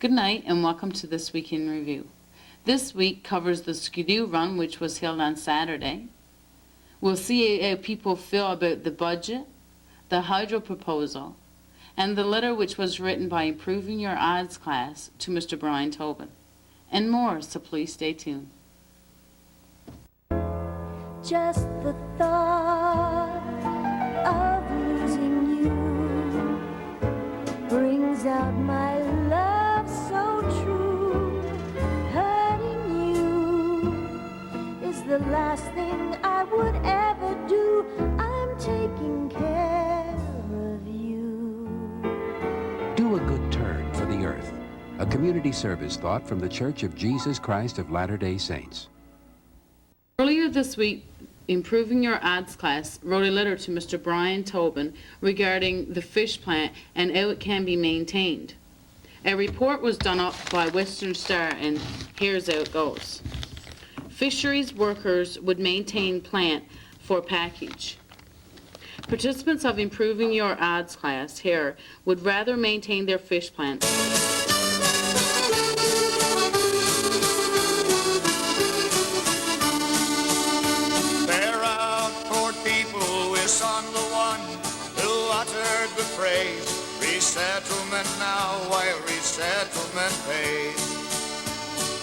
Good night and welcome to This Week in Review. This week covers the Skidoo Run, which was held on Saturday. We'll see how people feel about the budget, the hydro proposal, and the letter which was written by Improving Your Odds class to Mr. Brian Tobin, and more, so please stay tuned. Just the thought of losing you brings out my love so true. Hurting you is the last thing I would ever do. I'm taking care of you. Do a good turn for the earth. A community service thought from the Church of Jesus Christ of Latter-day Saints. Earlier this week, Improving Your Odds class wrote a letter to Mr. Brian Tobin regarding the fish plant and how it can be maintained. A report was done up by Western Star, and here's how it goes. Fisheries workers would maintain plant for package. Participants of Improving Your Odds class here would rather maintain their fish plant. Resettlement now, while resettlement pays.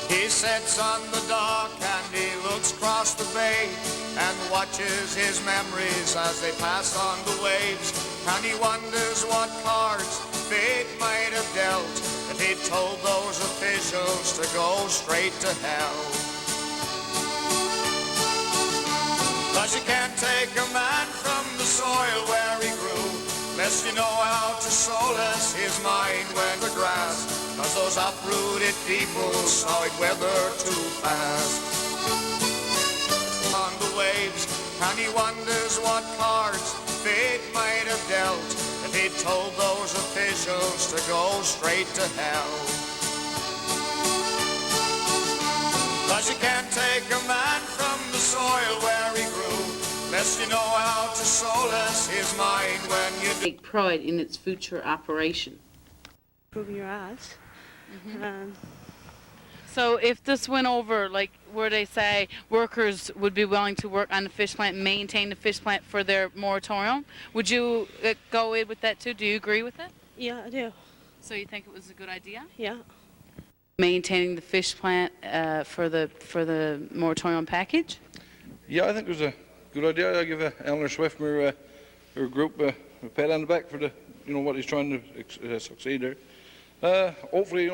He sits on the dock and he looks across the bay and watches his memories as they pass on the waves. And he wonders what cards fate might have dealt if he'd told those officials to go straight to hell. 'Cause you can't take a man from the soil where he grew, unless you know how to solace his mind when the grass, 'cause those uprooted people saw it weather too fast. On the waves, and he wonders what cards fate might have dealt if he'd told those officials to go straight to hell. 'Cause you can't take a man from the soil where he grew, unless you know how to solace his mind when you Take pride in its future operation. Improving your odds. So if this went over, like where they say workers would be willing to work on the fish plant, maintain the fish plant for their moratorium, would you go in with that too? Do you agree with it? Yeah, I do. So you think it was a good idea? Yeah. Maintaining the fish plant for the moratorium package? Yeah, I think it was a good idea. I give Eleanor Swiftmer her group a pat on the back for what he's trying to succeed there. Hopefully,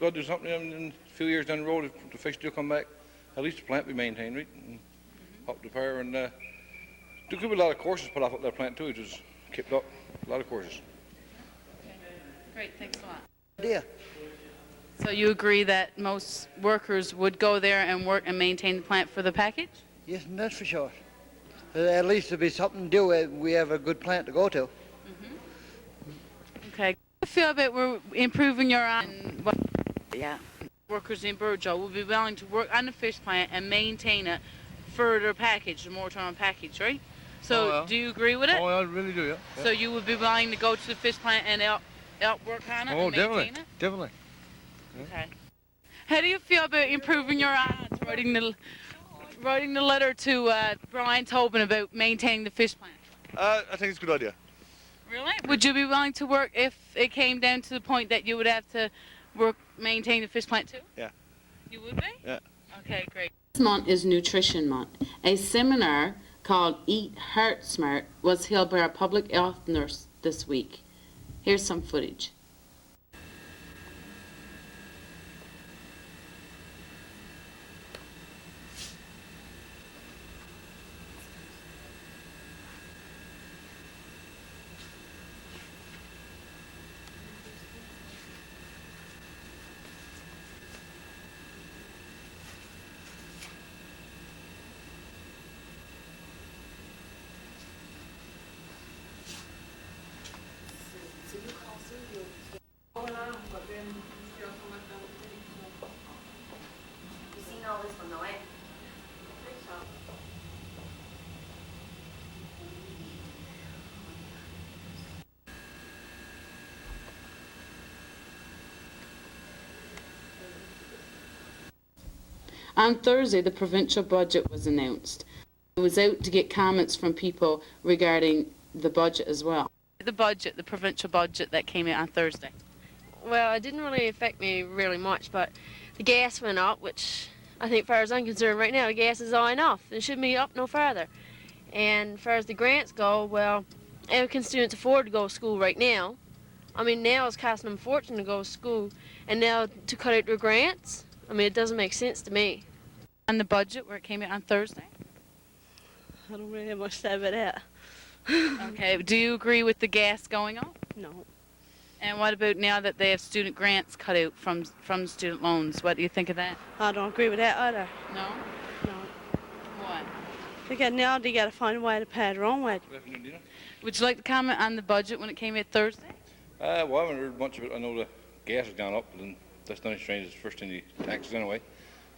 God do something in a few years down the road, if the fish do come back, at least the plant be maintained, right? And up the power, and there could be a lot of courses put off at that plant too. It was kept up, a lot of courses. Okay. Great, thanks a lot. Yeah. So you agree that most workers would go there and work and maintain the plant for the package? Yes, that's for sure. At least there'll be something to do. We have a good plant to go to. Okay. I feel that we're improving your workers in Burjo will be willing to work on the fish plant and maintain it for their package, the moratorium package, right? So do you agree with it? Oh, I really do, yeah. So you would be willing to go to the fish plant and help work on it and maintain it? Definitely. Okay. How do you feel about improving your odds, writing the letter to Brian Tobin about maintaining the fish plant? I think it's a good idea. Really? Would you be willing to work if it came down to the point that you would have to maintain the fish plant too? Yeah. You would be? Yeah. Okay, great. This month is Nutrition Month. A seminar called Eat Heart Smart was held by our public health nurse this week. Here's some footage. On Thursday, the provincial budget was announced. I was out to get comments from people regarding the budget as well. The provincial budget that came out on Thursday. Well, it didn't really affect me really much, but the gas went up, which I think, as far as I'm concerned, right now the gas is all enough. It shouldn't be up no further. And as far as the grants go, well, how can students afford to go to school right now? I mean, now it's costing them a fortune to go to school, and now to cut out their grants? I mean, it doesn't make sense to me. On the budget where it came out on Thursday? I don't really have much to say about that. Okay, do you agree with the gas going up? No. And what about now that they have student grants cut out from student loans? What do you think of that? I don't agree with that either. No? No. What? Because now they got to find a way to pay their own way. Would you like to comment on the budget when it came out Thursday? Well, I haven't heard much of it. I know the gas has gone up, and that's not strange. It's first in the taxes anyway.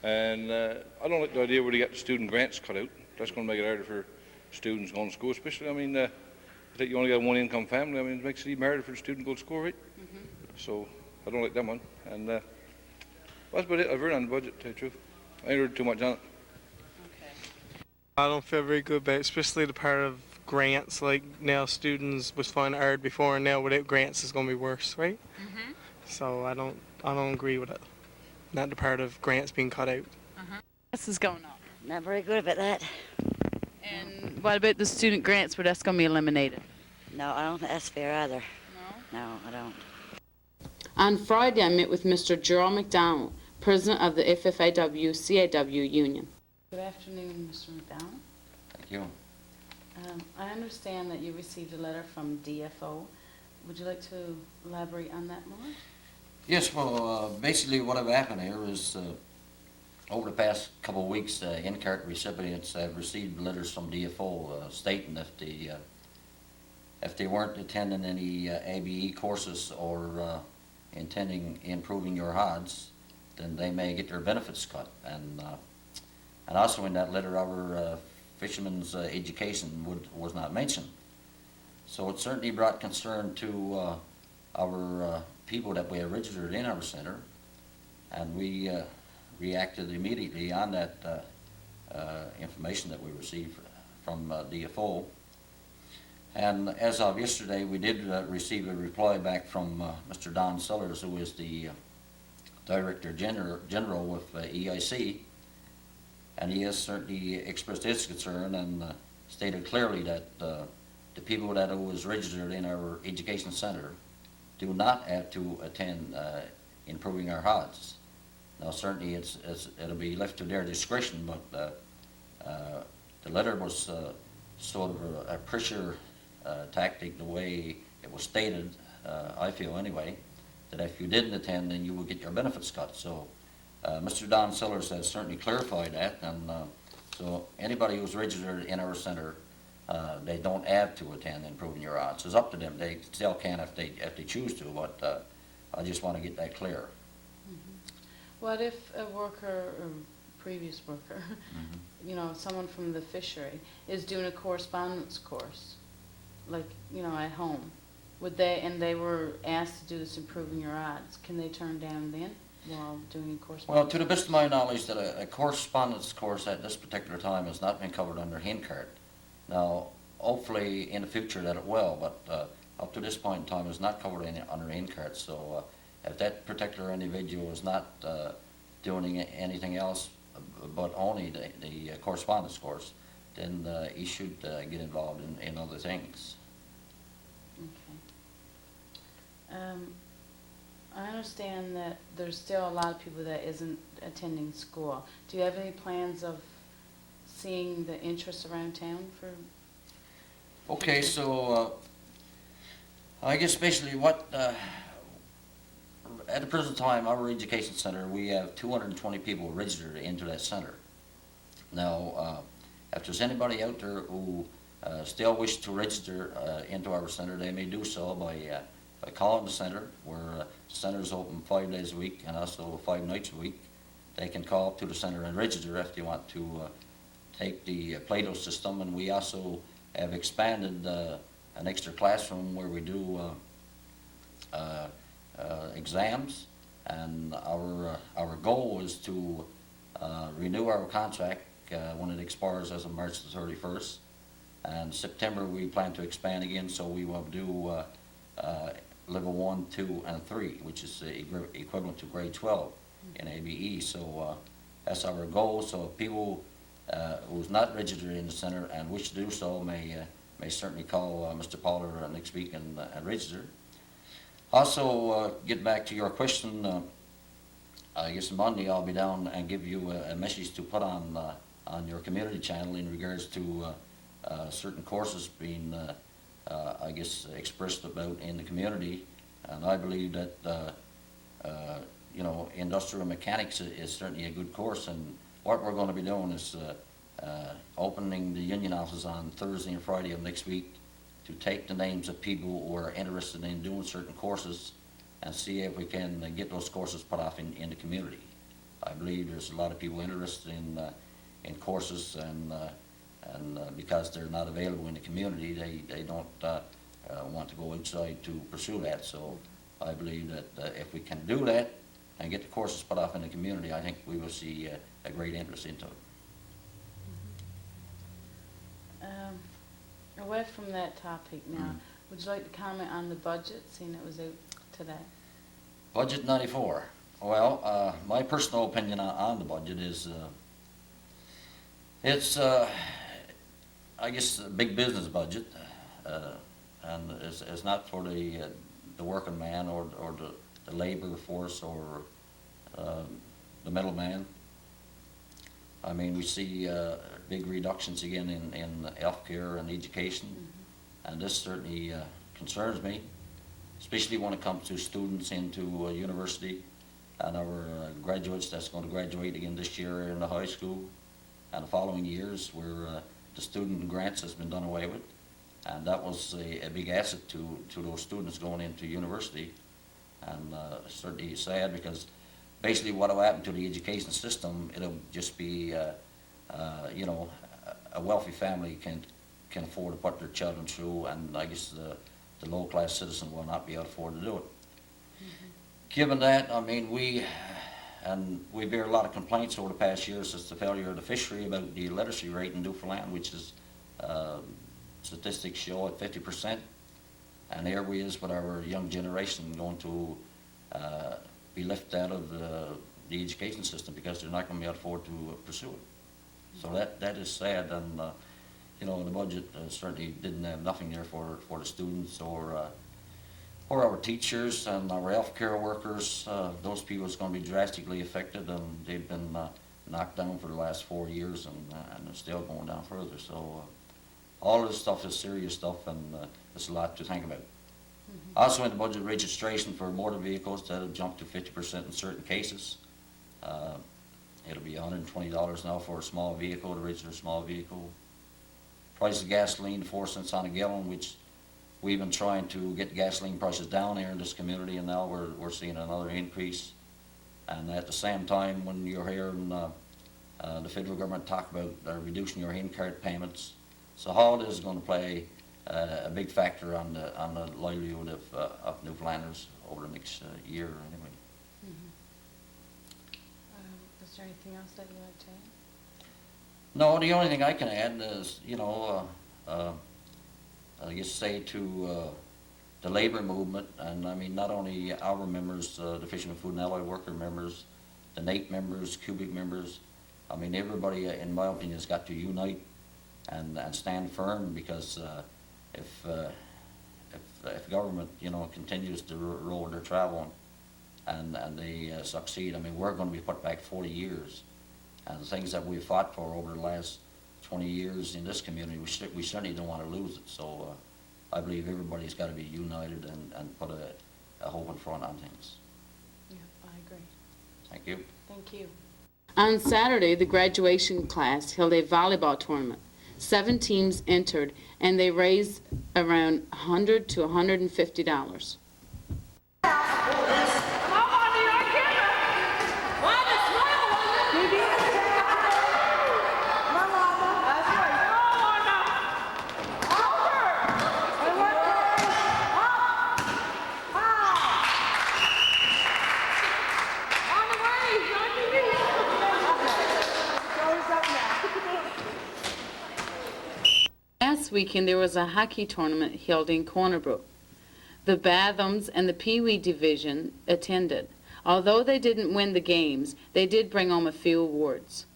And I don't like the idea where they get the student grants cut out. That's going to make it harder for students going to school, especially, I mean, I think you only got one income family. I mean, it makes it even harder for the student to go to school, right? So I don't like that one. And that's about it. I've heard on the budget, to tell you the truth. I ain't heard too much on it. I don't feel very good about it, especially the part of grants. Like now students was finding it hard before, and now without grants it's going to be worse, right? So I don't agree with it. Not the part of grants being cut out. This is going up. Not very good about that. And what about the student grants where that's going to be eliminated? No, I don't think that's fair either. No? No, I don't. On Friday, I met with Mr. Gerald McDonald, president of the FFAWCAW Union. Good afternoon, Mr. McDonald. Thank you. I understand that you received a letter from DFO. Would you like to elaborate on that more? Yes, well, basically what have happened here is over the past couple of weeks, in-cart recipients have received letters from DFO stating if they weren't attending any ABE courses or intending improving your odds, then they may get their benefits cut. And also in that letter, our fishermen's education was not mentioned. So it certainly brought concern to our people that we have registered in our center, and we reacted immediately on that information that we received from DFO. And as of yesterday, we did receive a reply back from Mr. Don Sellers, who is the Director General with EIC, and he has certainly expressed his concern and stated clearly that the people that was registered in our education center do not have to attend improving our odds. Now certainly it'll be left to their discretion, but the letter was sort of a pressure tactic, the way it was stated, I feel anyway, that if you didn't attend, then you would get your benefits cut. So Mr. Don Sellers has certainly clarified that, and so anybody who's registered in our center, they don't have to attend improving your odds. It's up to them. They still can if they choose to, but I just want to get that clear. What if a worker, or previous worker, you know, someone from the fishery is doing a correspondence course, like, you know, at home? Would they, and they were asked to do this improving your odds, can they turn down then while doing a correspondence? Well, to the best of my knowledge, that a correspondence course at this particular time has not been covered under HINCART. Now, hopefully in the future that it will, but up to this point in time it's not covered under HINCART. So if that particular individual is not doing anything else but only the correspondence course, then he should get involved in other things. Okay. I understand that there's still a lot of people that isn't attending school. Do you have any plans of seeing the interest around town for? Okay, so I guess basically what at the present time, our education center, we have 220 people registered into that center. Now, if there's anybody out there who still wish to register into our center, they may do so by calling the center. The center is open 5 days a week and also 5 nights a week. They can call up to the center and register if they want to take the Plato system, and we also have expanded an extra classroom where we do exams, and our goal is to renew our contract when it expires as of March the 31st. And September we plan to expand again, so we will do level 1, 2, and 3, which is equivalent to grade 12 in ABE. So that's our goal. So if people who's not registered in the center and wish to do so may certainly call Mr. Pollard next week and register. Also, get back to your question. I guess Monday I'll be down and give you a message to put on your community channel in regards to certain courses being, I guess, expressed about in the community. And I believe that, you know, industrial mechanics is certainly a good course. And what we're going to be doing is opening the union offices on Thursday and Friday of next week to take the names of people who are interested in doing certain courses and see if we can get those courses put off in the community. I believe there's a lot of people interested in courses, and because they're not available in the community, they don't want to go outside to pursue that. So I believe that if we can do that and get the courses put off in the community, I think we will see a great interest into it. Away from that topic now, would you like to comment on the budget, seeing it was out today? Budget 94. Well, my personal opinion on the budget is it's, I guess, a big business budget, and it's not for the working man or the labor force or the middleman. I mean, we see big reductions again in healthcare and education, and this certainly concerns me, especially when it comes to students into university and our graduates that's going to graduate again this year in the high school and the following years, where the student grants has been done away with, and that was a big asset to those students going into university, and certainly sad, because basically what will happen to the education system, it'll just be, you know, a wealthy family can afford to put their children through, and I guess the low-class citizen will not be able to afford to do it. Given that, I mean, we bear a lot of complaints over the past years as the failure of the fishery about the literacy rate in Newfoundland, which is, statistics show at 50%, and there we is with our young generation going to be left out of the education system because they're not going to be able to afford to pursue it. So that is sad, and you know, the budget certainly didn't have nothing there for the students or our teachers and our healthcare workers. Those people is going to be drastically affected, and they've been knocked down for the last 4 years, and they're still going down further. So all of this stuff is serious stuff, and there's a lot to think about. Also in the budget, registration for motor vehicles, that'll jump to 50% in certain cases. It'll be $120 now for a small vehicle, to register a small vehicle. Price of gasoline, 4 cents on a gallon, which we've been trying to get gasoline prices down here in this community, and now we're seeing another increase. And at the same time, when you're hearing the federal government talk about reducing your in-cart payments, so how it is going to play a big factor on the livelihood of Newfoundlanders over the next year anyway. Is there anything else that you'd like to add? No, the only thing I can add is, you know, I guess say to the labor movement, and I mean not only our members, the Fishermen Food and Allied Worker members, the NAPE members, Cubic members, I mean everybody, in my opinion, has got to unite and stand firm, because if government, you know, continues to roll their travel and they succeed, I mean, we're going to be put back 40 years. And the things that we've fought for over the last 20 years in this community, we certainly don't want to lose it. So I believe everybody's got to be united and put a hope in front on things. Yeah, I agree. Thank you. Thank you. On Saturday, the graduation class held a volleyball tournament. 7 teams entered, and they raised around $100 to $150. past weekend there was a hockey tournament held in Cornerbrook. The bantams and the peewee division attended. Although they didn't win the games, they did bring home a few awards.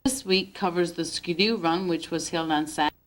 This week covers the Skidoo Ring, which was held on Saturday.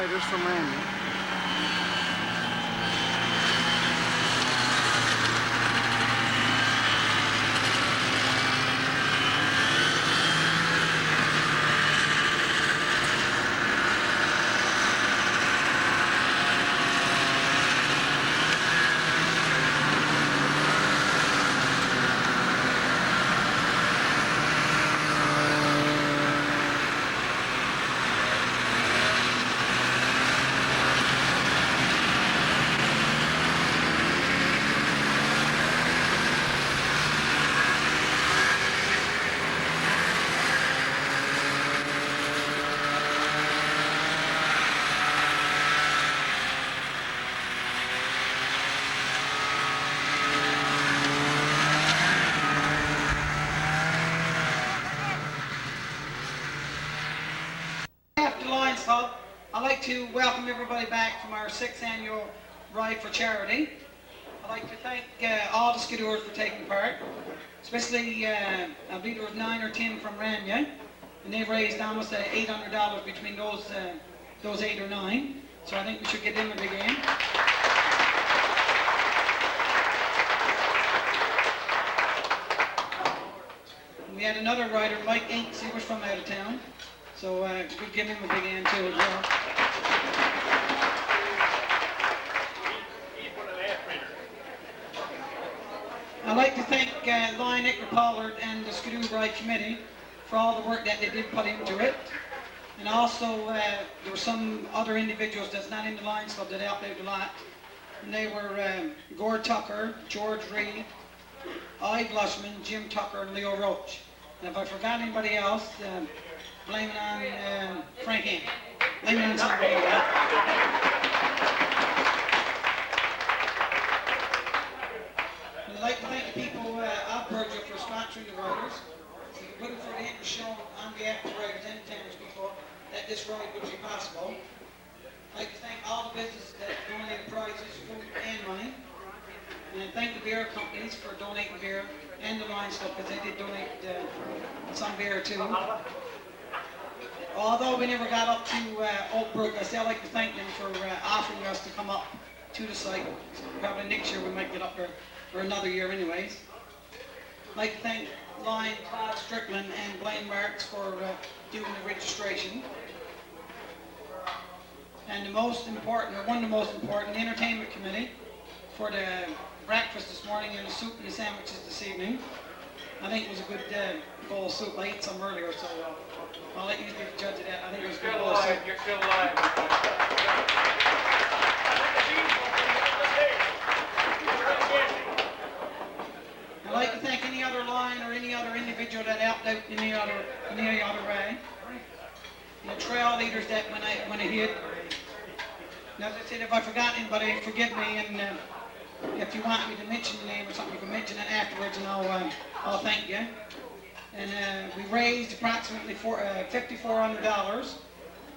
Riders from Randy. I'd like to welcome everybody back from our 6th annual ride for charity. I'd like to thank all the Skidooers for taking part, especially I believe there was 9 or 10 from Rania, and they've raised almost $800 between those 8 or 9. So I think we should give them a big hand. And we had another rider, Mike Inks, he was from out of town, so we give him a big hand too as well. I'd like to thank Lion Icker Pollard and the Skidoo Ride Committee for all the work that they did put into it. And also, there were some other individuals that's not in the Lions Club that helped out a lot. And they were Gord Tucker, George Reed, I Blushman, Jim Tucker, and Leo Roach. And if I forgot anybody else, blame it on Frank Ann. Blame it on somebody else. I'd like to thank the people of Berger for sponsoring the riders. So we're looking for the interest shown on behalf of the riders and the townspeople that this ride would be possible. I'd like to thank all the businesses that donated prizes, food, and money. And thank the beer companies for donating beer and the Lions Club because they did donate some beer too. Although we never got up to Oak Brook, I still like to thank them for offering us to come up to the site. So probably next year we might get up there for another year anyways. I'd like to thank Lion, Todd Strickland, and Blaine Marks for doing the registration. And the most important, or one of the most important, the entertainment committee for the breakfast this morning and the soup and the sandwiches this evening. I think it was a good bowl of soup. I ate some earlier, so I'll let you be the judge of that. I think it was a good bowl of soup. You're still alive. I'd like to thank any other line or any other individual that helped out in any other way. The trail leaders that went ahead. And as I said, if I forgot anybody, forgive me. And if you want me to mention the name or something, you can mention it afterwards, and I'll thank you. And we raised approximately $5,400.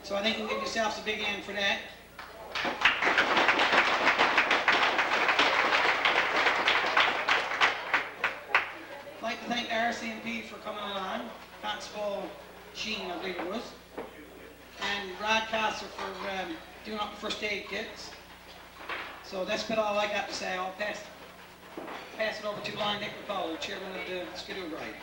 So I think you can give yourselves a big hand for that. I'd like to thank RCMP for coming along, Constable Sheen, I believe it was, and Rod Castle for doing up the first aid kits. So that's about all I got to say. I'll pass it over to Lion Icker Pollard, chairman of the Skidoo Ride.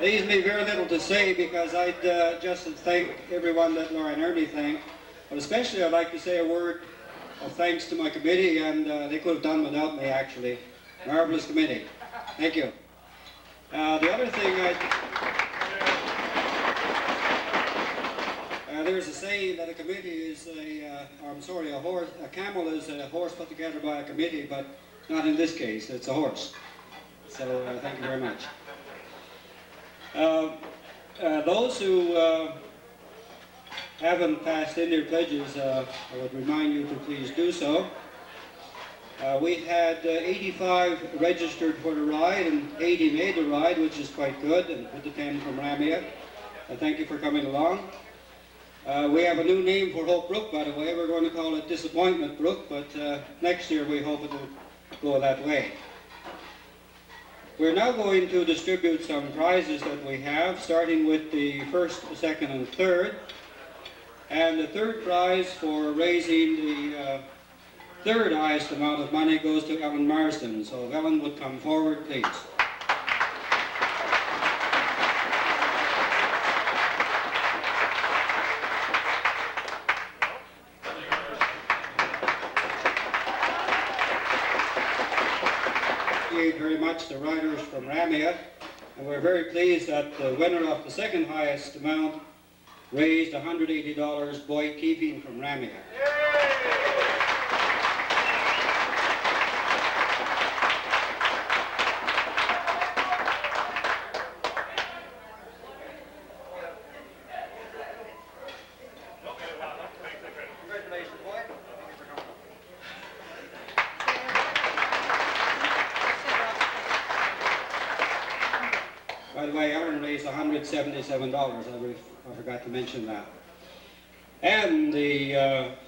Leaves me very little to say because I'd just thank everyone that Lauren Ernie thanked, but especially I'd like to say a word of thanks to my committee, and they could have done without me actually. Marvelous committee. Thank you. The other thing there's a saying that a committee is a camel is a horse put together by a committee, but not in this case, it's a horse. So thank you very much. Those who haven't passed in their pledges, I would remind you to please do so. We had 85 registered for the ride and 80 made the ride, which is quite good, and with the 10 from Ramia. Thank you for coming along. We have a new name for Hope Brook, by the way. We're going to call it Disappointment Brook, but next year we hope it will go that way. We're now going to distribute some prizes that we have, starting with the first, second, and third. And the third prize for raising the third highest amount of money goes to Ellen Marsden. So if Ellen would come forward, please. Very much the riders from Ramia, and we're very pleased that the winner of the second highest amount raised $180, Boyd Keeping from Ramia. $277. I forgot to mention that. And the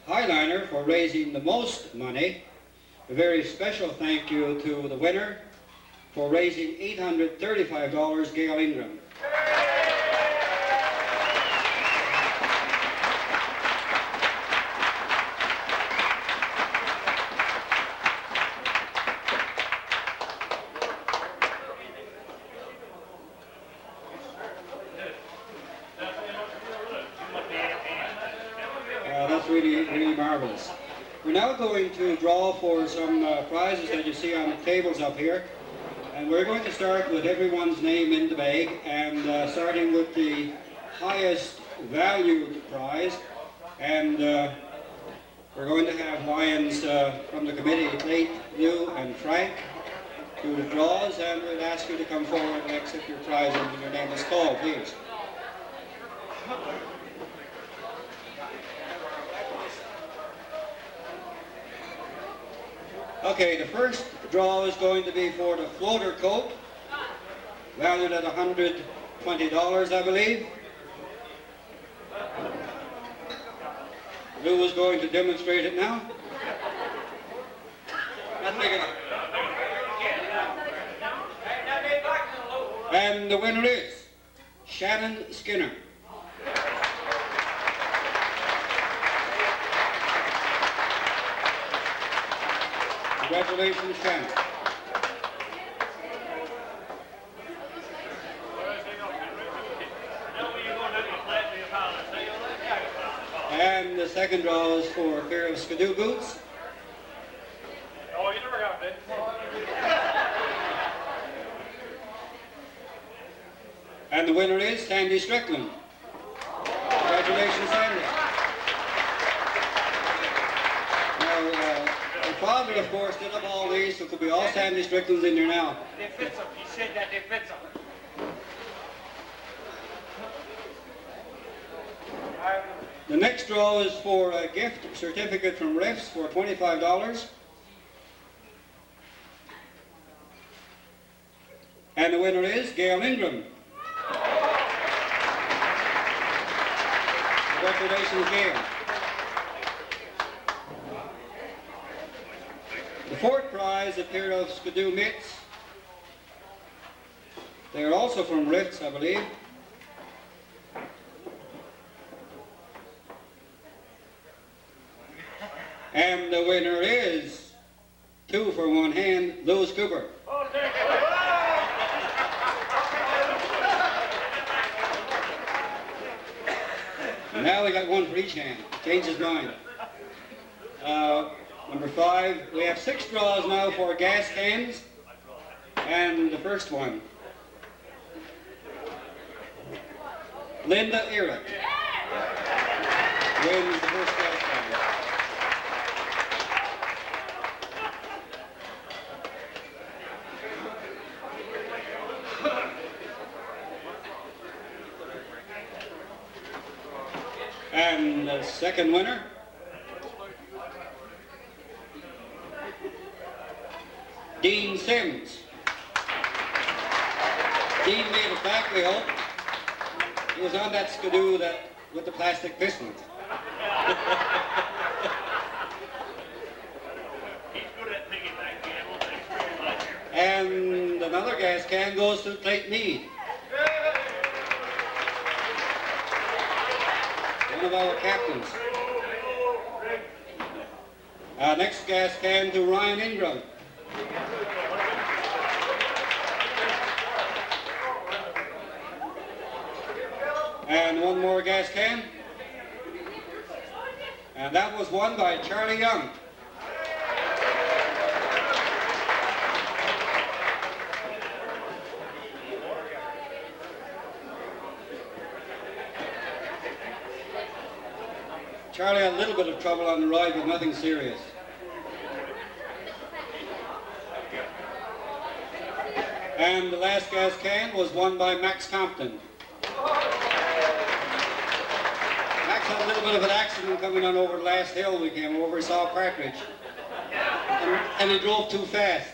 Highliner for raising the most money, a very special thank you to the winner for raising $835, Gail Ingram. That's really marvelous. We're now going to draw for some prizes that you see on the tables up here. And we're going to start with everyone's name in the bag, and starting with the highest valued prize. And we're going to have lions from the committee, Nate, Lou, and Frank, do the draws, and we'll ask you to come forward and accept your prize when your name is called, please. Okay, the first draw is going to be for the floater coat, valued at $120, I believe. Lou is going to demonstrate it now. Not big enough. And the winner is Shannon Skinner. Congratulations, Shannon. And the second draw is for a pair of Skidoo boots. Oh, you never got it. And the winner is Sandy Strickland. Congratulations, Sandy. Now, the father, of course, did up all these, so it could be all Sandy Strickland's in there now. They fit them. He said that they fit them. The next draw is for a gift certificate from Riffs for $25. And the winner is Gail Ingram. Congratulations, Gail. The fourth prize, a pair of Skidoo mitts. They are also from Riffs, I believe. And the winner is, 2 for 1 hand, Louis Cooper. Now we got 1 for each hand. Change his mind. Number 5, we have 6 draws now for gas cans. And the first one, Linda Eric wins the first gas can. And the second winner, Dean Sims. Dean made it back, we hope. He was on that Skidoo with the plastic pistons. And another gas can goes to Clayton Mead. One of our captains. Next gas can to Ryan Ingram. And one more gas can. And that was won by Charlie Young. Charlie had a little bit of trouble on the ride, but nothing serious. And the last gas can was won by Max Compton. Max had a little bit of an accident coming on over the last hill we came over. He saw a partridge. And he drove too fast.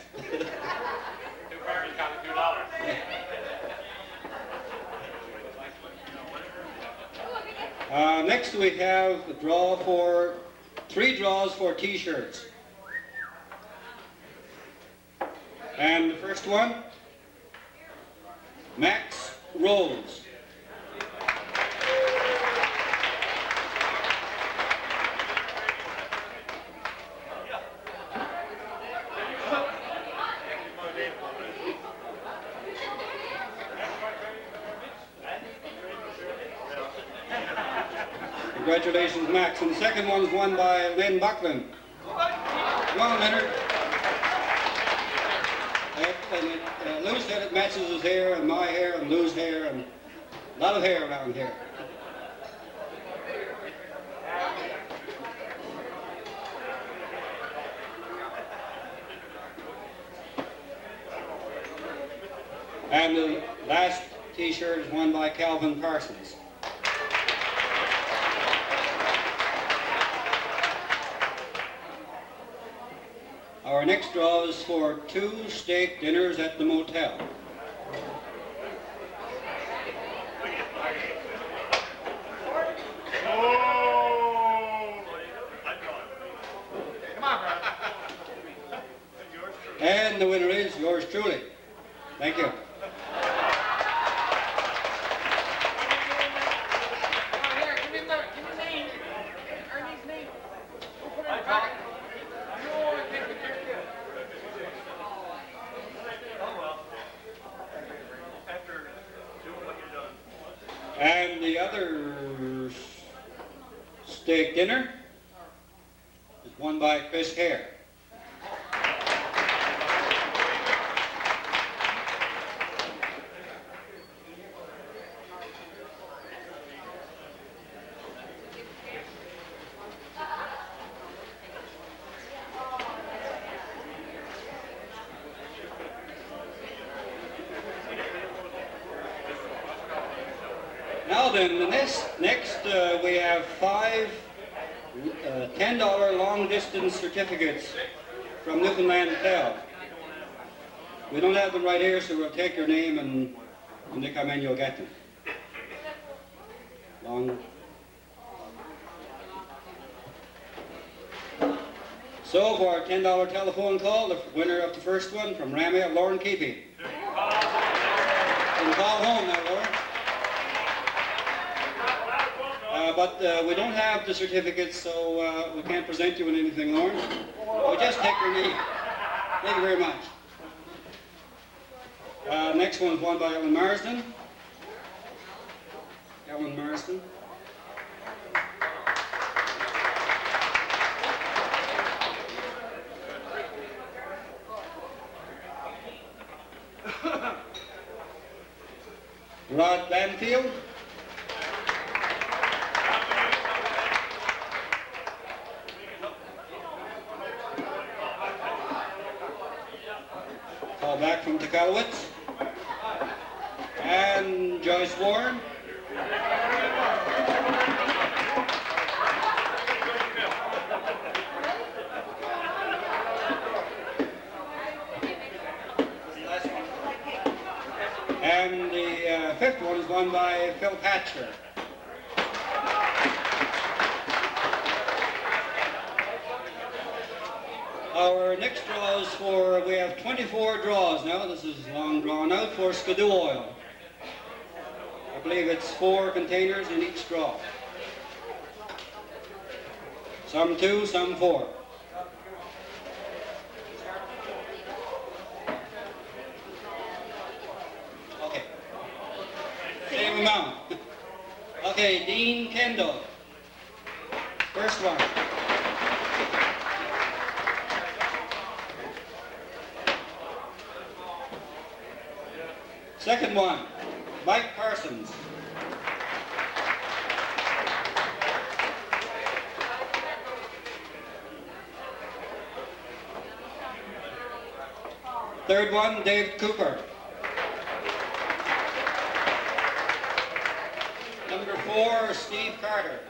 Next we have a draw for 3 draws for T-shirts. And the first one, Max Rose. Congratulations, Max. And the second one is won by Lynn Buckland. Come on, Leonard. Lou's said it matches his hair and my hair and Lou's hair and a lot of hair around here. And the last T-shirt is won by Calvin Parsons. Our next draw is for 2 steak dinners at the motel. And the winner is yours truly. Thank you. And the other steak dinner is won by Chris Hare. Now then, next we have 5 $10 long-distance certificates from Newfoundland Hotel. We don't have them right here, so we'll take your name and when they come in, you'll get them. So for our $10 telephone call, the winner of the first one from Ramia, Lauren Keeping. You can call home now, Lauren. But we don't have the certificates, so we can't present you with anything, Lauren. We'll just take your name. Thank you very much. Next one is won by Ellen Marsden. Ellen Marsden. Rod Banfield. Call back from Tecowitz. And Joyce Warren. And the fifth one is won by Phil Patcher. Our next draw is for, we have 24 draws now. This is long drawn out for Skidoo oil. I believe it's 4 containers in each draw. Some 2, some 4. Okay. Same amount. Okay, Dean Kendall. First one. Second one, Mike Parsons. Third one, Dave Cooper. Number 4, Steve Carter.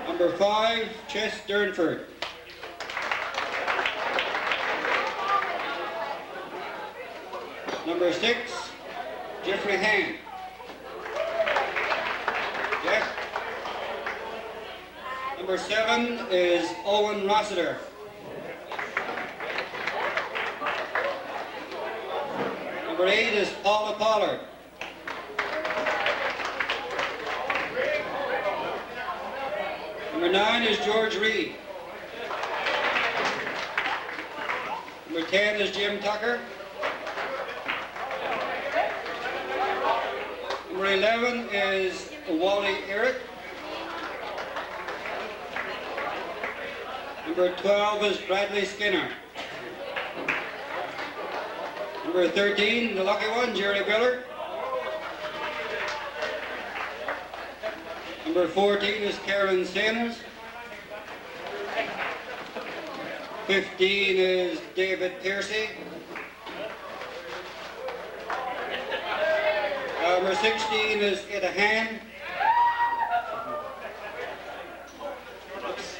Number 5, Chess Durnford. Number 6, Jeffrey Hand. Jeff. Number 7 is Owen Rossiter. Number 8 is Paula Pollard. Number 9 is George Reed. Number 10 is Jim Tucker. Number 11 is Wally Eric. Number 12 is Bradley Skinner. Number 13, the lucky one, Jerry Biller. Number 14 is Karen Sanders. 15 is David Piercy. Number 16 is Ida Han. Oops.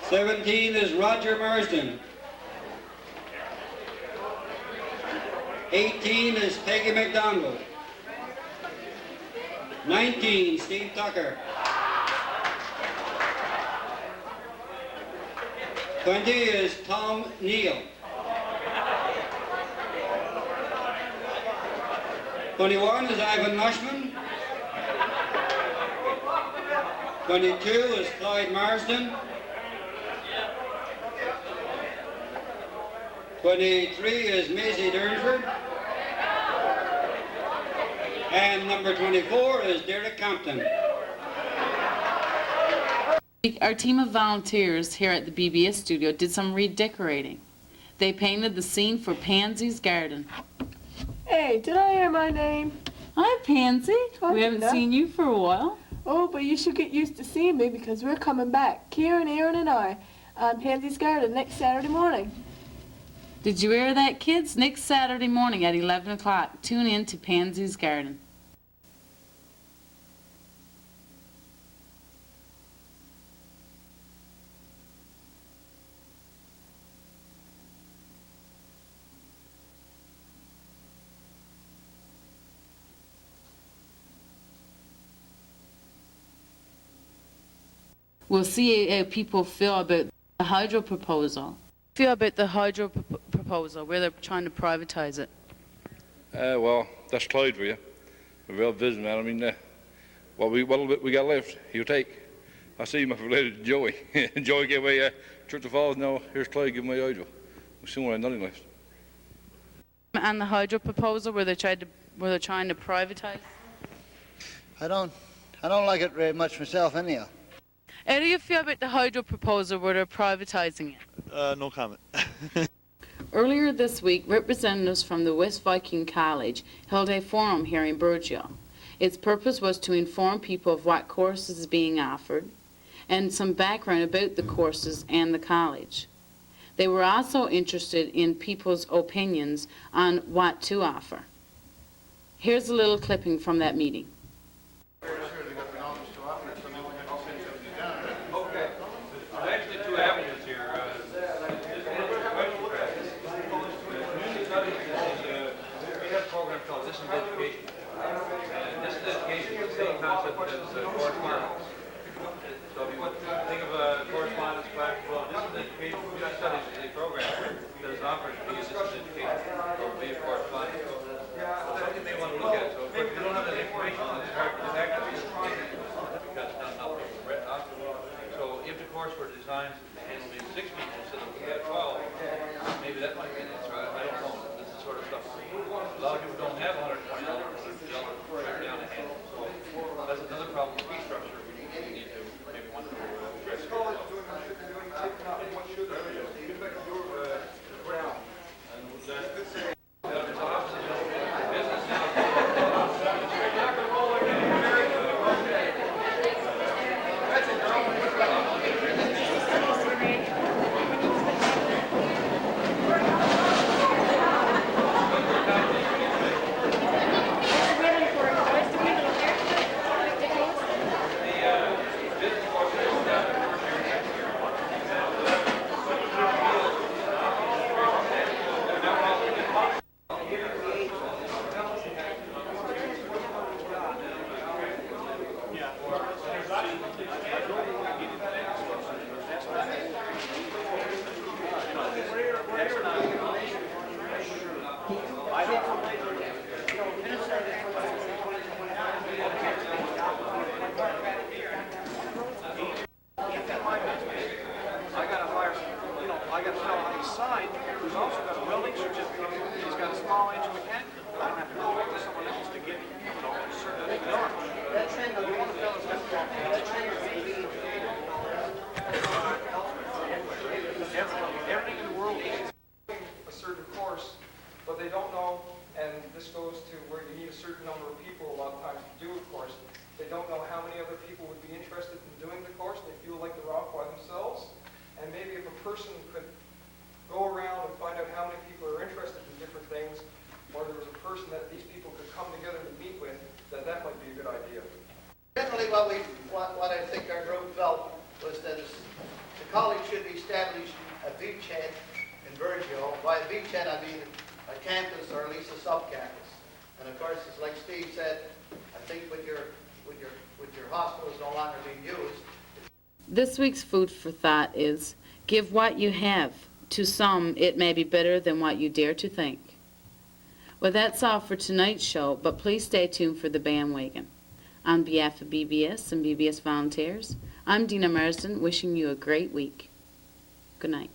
17 is Roger Marsden. 18 is Peggy McDonald. 19, Steve Tucker. 20 is Tom Neal. 21 is Ivan Mushman. 22 is Clyde Marsden. 23 is Maisie Durnford. And number 24 is Derek Compton. Our team of volunteers here at the BBS studio did some redecorating. They painted the scene for Panzis Garden. Hey, did I hear my name? Hi, Pansy. We haven't seen you for a while. Oh, but you should get used to seeing me because we're coming back, Kieran, Aaron, and I, on Panzis Garden next Saturday morning. Did you hear that, kids? Next Saturday morning at 11 o'clock, tune in to Panzis Garden. We'll see how people feel about the hydro proposal. Feel about the hydro proposal, where they're trying to privatize it. Well, that's Clyde for you. A real businessman. I mean, what little bit we got left, he'll take. I see him related to Joey. Joey gave away Church of Falls. Now here's Clyde giving away hydro. We soon will have nothing left. And the hydro proposal, where they're trying to privatize. I don't like it very much myself, anyhow. How do you feel about the hydro proposal where they're privatizing it? No comment. Earlier this week, representatives from the West Viking College held a forum here in Burgeo. Its purpose was to inform people of what courses is being offered and some background about the courses and the college. They were also interested in people's opinions on what to offer. Here's a little clipping from that meeting. don't know how many other people would be interested in doing the course. They feel like they're off by themselves. And maybe if a person could go around and find out how many people are interested in different things, or there was a person that these people could come together to meet with, that might be a good idea. Generally, what I think our group felt was that the college should establish a beachhead in Virgil. By beachhead, I mean a campus or at least a sub-campus. And of course, as like Steve said, I think with your hospitals no longer being used. This week's food for thought is, give what you have. To some, it may be better than what you dare to think. Well, that's all for tonight's show, but please stay tuned for the bandwagon. On behalf of BBS and BBS volunteers, I'm Dina Marsden, wishing you a great week. Good night.